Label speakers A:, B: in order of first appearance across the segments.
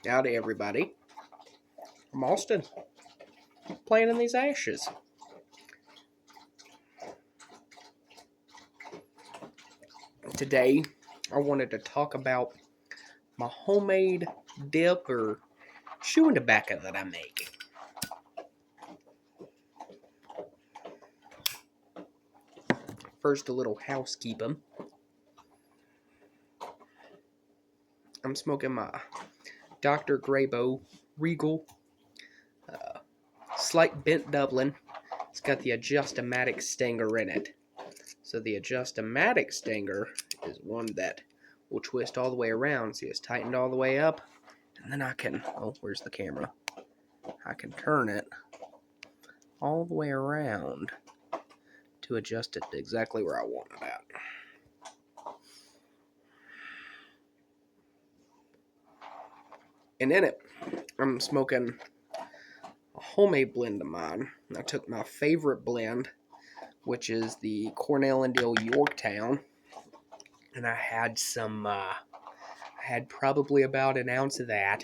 A: Howdy, everybody. I'm Austin, playing in these ashes. Today, I wanted to talk about my homemade dip or chewing tobacco that I make. First, a little housekeeping. I'm smoking my Dr. Grabo Regal Slight Bent Dublin. It's got the Adjustomatic Stinger in it. So the Adjustomatic Stinger is one that will twist all the way around. See, it's tightened all the way up. And then I can, where's the camera? I can turn it all the way around to adjust it to exactly where I want it at. And in it, I'm smoking a homemade blend of mine. I took my favorite blend, which is the Cornell and Dill Yorktown, and I had probably about an ounce of that,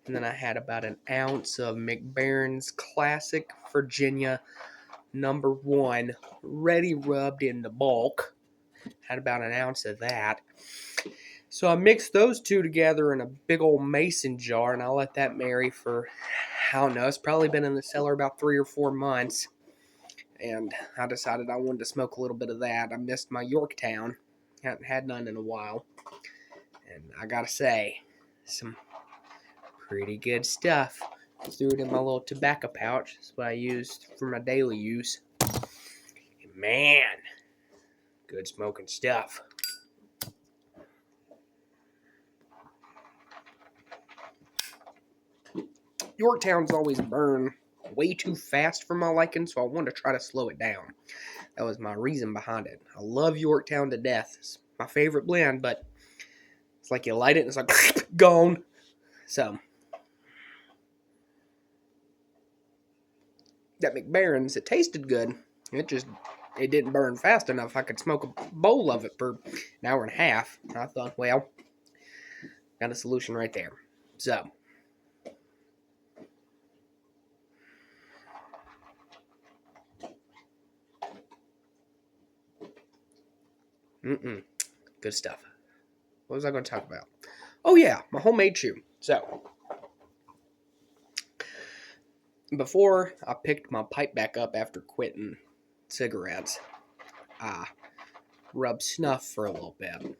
A: and then I had about an ounce of McBaron's Classic Virginia #1 ready rubbed in the bulk. Had about an ounce of that. So I mixed those two together in a big old mason jar, and I let that marry for, I don't know, it's probably been in the cellar about 3 or 4 months. And I decided I wanted to smoke a little bit of that. I missed my Yorktown. Hadn't had none in a while. And I gotta say, some pretty good stuff. I threw it in my little tobacco pouch. That's what I used for my daily use. And man, good smoking stuff. Yorktowns always burn way too fast for my liking, so I wanted to try to slow it down. That was my reason behind it. I love Yorktown to death. It's my favorite blend, but it's like you light it and it's like gone. So that McBaron's, it tasted good. It didn't burn fast enough. I could smoke a bowl of it for an hour and a half. And I thought, well, got a solution right there. So good stuff. What was I going to talk about? Oh yeah, my homemade chew. So before I picked my pipe back up after quitting cigarettes, I rubbed snuff for a little bit.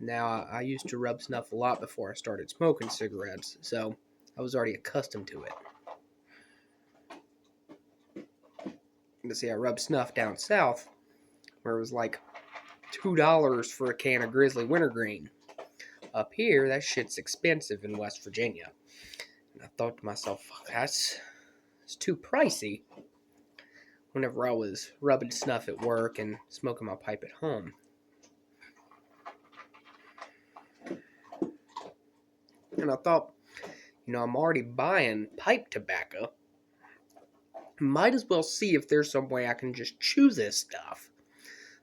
A: Now, I used to rub snuff a lot before I started smoking cigarettes, so I was already accustomed to it. And see, I rubbed snuff down south, where it was like $2 for a can of Grizzly Wintergreen. Up here, that shit's expensive in West Virginia. And I thought to myself, it's too pricey whenever I was rubbing snuff at work and smoking my pipe at home. And I thought, I'm already buying pipe tobacco. Might as well see if there's some way I can just chew this stuff.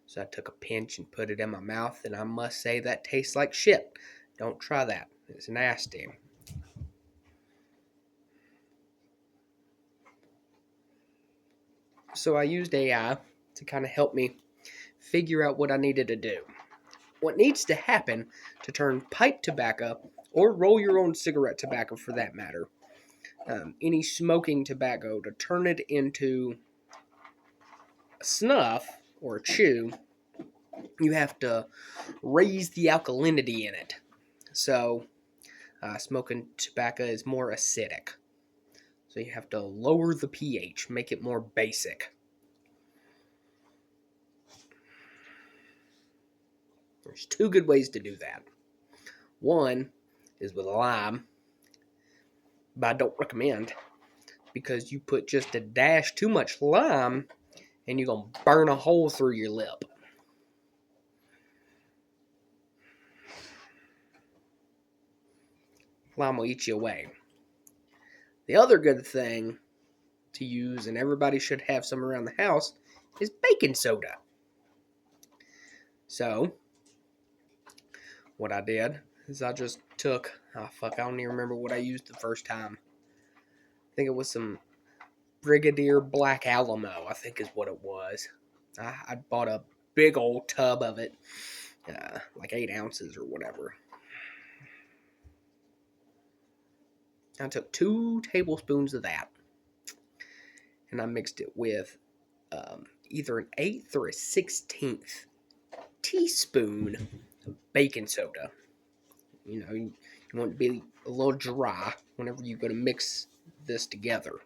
A: So I took a pinch and put it in my mouth, and I must say that tastes like shit. Don't try that. It's nasty. So I used AI to kind of help me figure out what I needed to do. What needs to happen to turn pipe tobacco, or roll your own cigarette tobacco for that matter, any smoking tobacco, to turn it into a snuff or a chew, you have to raise the alkalinity in it. So smoking tobacco is more acidic. So you have to lower the pH, make it more basic. There's 2 good ways to do that. One is with lime, but I don't recommend, because you put just a dash too much lime and you're going to burn a hole through your lip. Lime will eat you away. The other good thing to use, and everybody should have some around the house, is baking soda. So what I did is I just took, I don't even remember what I used the first time. I think it was some Brigadier Black Alamo, I think is what it was. I bought a big old tub of it, like 8 ounces or whatever. I took 2 tablespoons of that, and I mixed it with either an 1/8 or a 1/16 teaspoon of baking soda. You want it to be a little dry whenever you're going to mix this together.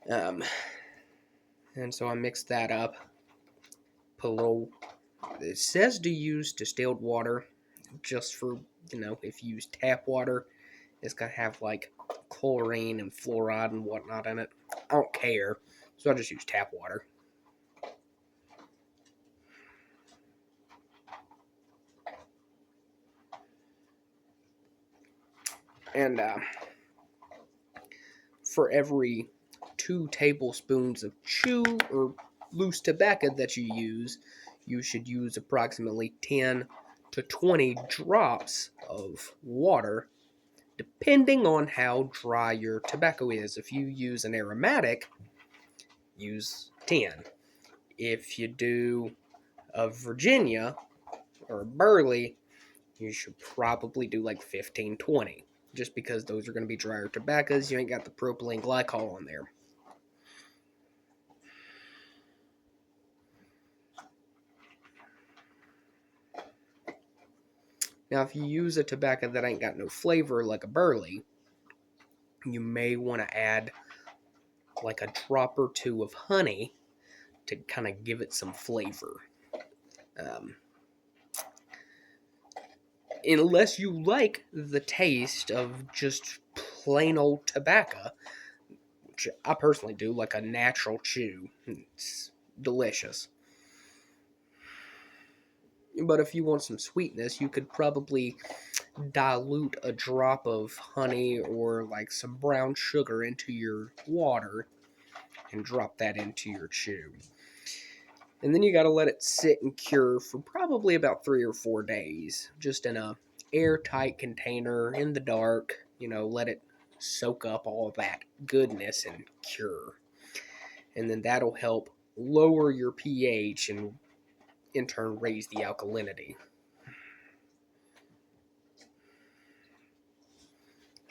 A: And so I mixed that up. Put a little. It says to use distilled water, just for if you use tap water, it's gonna have like chlorine and fluoride and whatnot in it. I don't care, so I just use tap water. And for every 2 tablespoons of chew or loose tobacco that you use, you should use approximately 10 to 20 drops of water, depending on how dry your tobacco is. If you use an aromatic, use 10. If you do a Virginia or a Burley, you should probably do like 15, 20. Just because those are going to be drier tobaccos, you ain't got the propylene glycol on there. Now, if you use a tobacco that ain't got no flavor like a Burley, you may want to add like a drop or 2 of honey to kind of give it some flavor. Unless you like the taste of just plain old tobacco, which I personally do, like a natural chew. It's delicious. But if you want some sweetness, you could probably dilute a drop of honey or like some brown sugar into your water and drop that into your chew. And then you got to let it sit and cure for probably about 3 or 4 days, just in a airtight container in the dark. Let it soak up all that goodness and cure. And then that'll help lower your pH and in turn raise the alkalinity.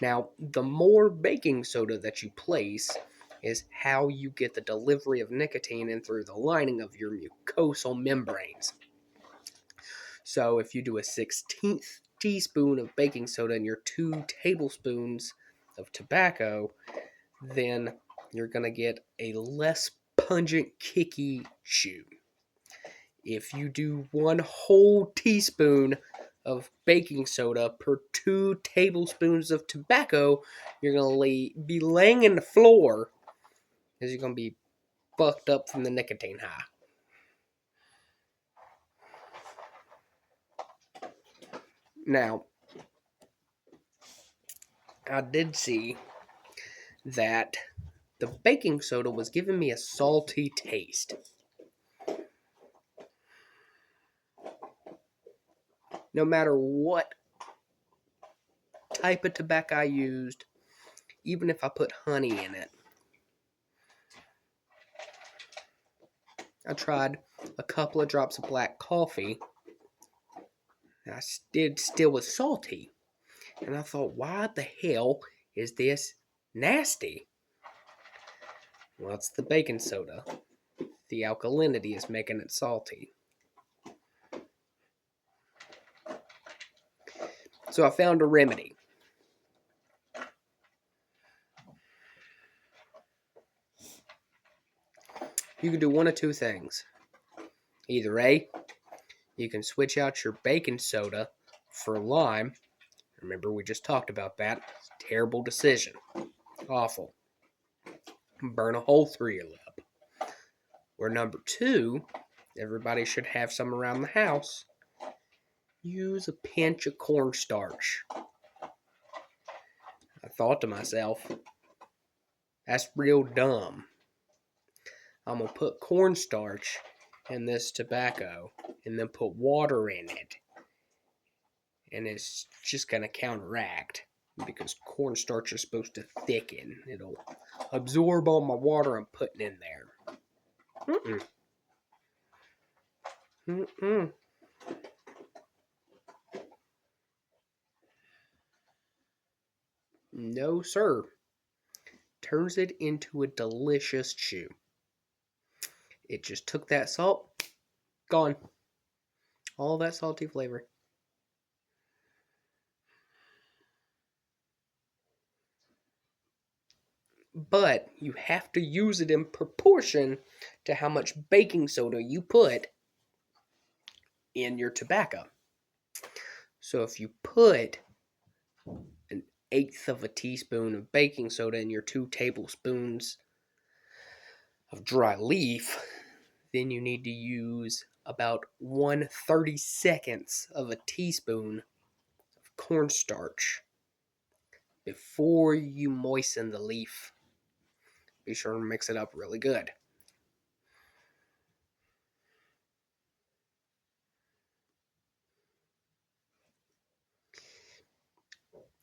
A: Now, the more baking soda that you place is how you get the delivery of nicotine in through the lining of your mucosal membranes. So if you do a 1/16 teaspoon of baking soda in your 2 tablespoons of tobacco, then you're going to get a less pungent, kicky chew. If you do 1 whole teaspoon of baking soda per 2 tablespoons of tobacco, you're going to be laying in the floor because you're going to be fucked up from the nicotine high. Now, I did see that the baking soda was giving me a salty taste. No matter what type of tobacco I used, even if I put honey in it. I tried a couple of drops of black coffee. I still was salty. And I thought, why the hell is this nasty? Well, it's the baking soda. The alkalinity is making it salty. So I found a remedy. You can do one of 2 things. Either A, you can switch out your baking soda for lime. Remember, we just talked about that. Terrible decision. Awful. Burn a hole through your lip. Or number 2, everybody should have some around the house. Use a pinch of cornstarch. I thought to myself, that's real dumb. I'm going to put cornstarch in this tobacco and then put water in it and it's just going to counteract because cornstarch is supposed to thicken. It'll absorb all my water I'm putting in there. Mm-mm. Mm-mm. No, sir. Turns it into a delicious chew. It just took that salt, gone. All that salty flavor. But you have to use it in proportion to how much baking soda you put in your tobacco. So if you put an eighth of a teaspoon of baking soda in your 2 tablespoons of dry leaf, then you need to use about 1/32 of a teaspoon of cornstarch before you moisten the leaf. Be sure to mix it up really good.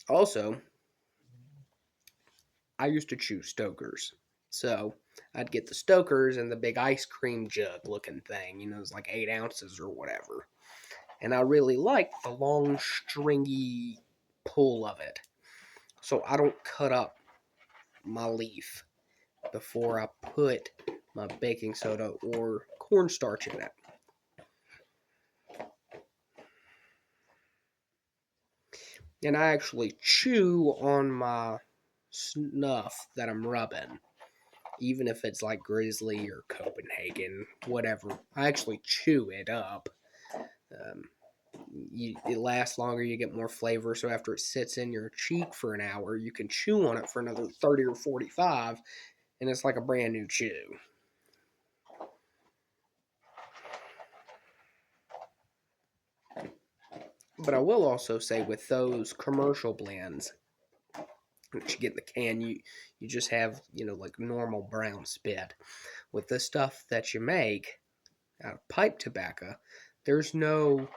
A: Also, I used to chew Stokers. So I'd get the Stokers and the big ice cream jug looking thing. It's like 8 ounces or whatever. And I really liked the long, stringy pull of it. So I don't cut up my leaf before I put my baking soda or cornstarch in it. And I actually chew on my snuff that I'm rubbing, even if it's like Grizzly or Copenhagen, whatever. I actually chew it up. It lasts longer, you get more flavor, so after it sits in your cheek for an hour, you can chew on it for another 30 or 45, and it's like a brand new chew. But I will also say with those commercial blends that you get in the can, you just have, like normal brown spit. With the stuff that you make out of pipe tobacco, there's no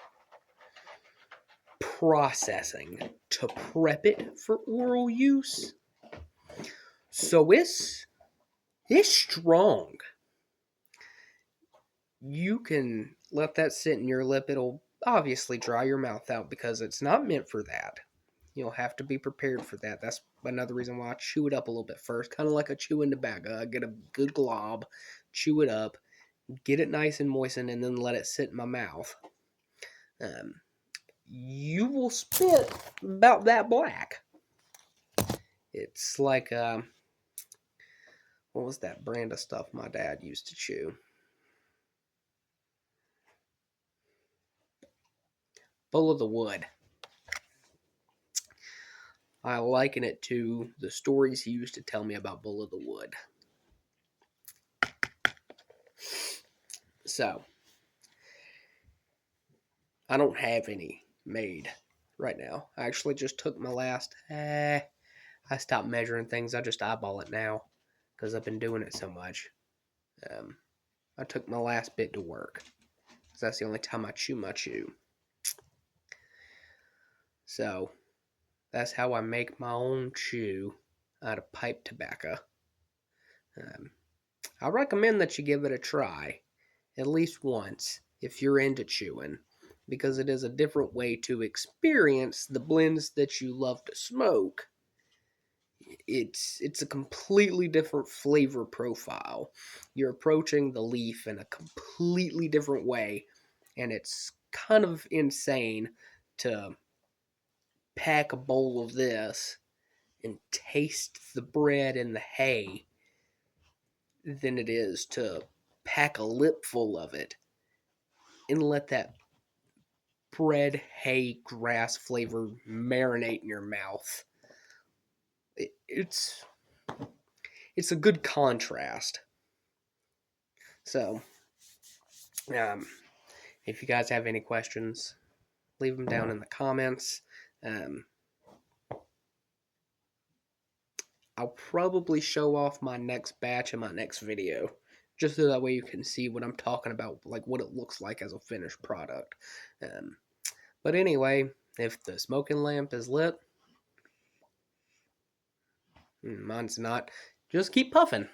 A: processing to prep it for oral use. So it's strong. You can let that sit in your lip. It'll obviously dry your mouth out because it's not meant for that. You'll have to be prepared for that. That's another reason why I chew it up a little bit first, kind of like a chewing tobacco. I get a good glob, chew it up, get it nice and moistened, and then let it sit in my mouth. You will spit about that black. It's like, what was that brand of stuff my dad used to chew? Bull of the Wood. I liken it to the stories he used to tell me about Bull of the Wood. So, I don't have any made right now. I actually just took my last. I stopped measuring things. I just eyeball it now because I've been doing it so much. I took my last bit to work because that's the only time I chew my chew. So, that's how I make my own chew out of pipe tobacco. I recommend that you give it a try at least once if you're into chewing, because it is a different way to experience the blends that you love to smoke. It's a completely different flavor profile. You're approaching the leaf in a completely different way, and it's kind of insane to pack a bowl of this and taste the bread and the hay than it is to pack a lip full of it and let that bread, hay, grass flavor marinate in your mouth. It's a good contrast. So, if you guys have any questions, leave them down in the comments. I'll probably show off my next batch in my next video, just so that way you can see what I'm talking about, like what it looks like as a finished product. But anyway, if the smoking lamp is lit, mine's not, just keep puffing.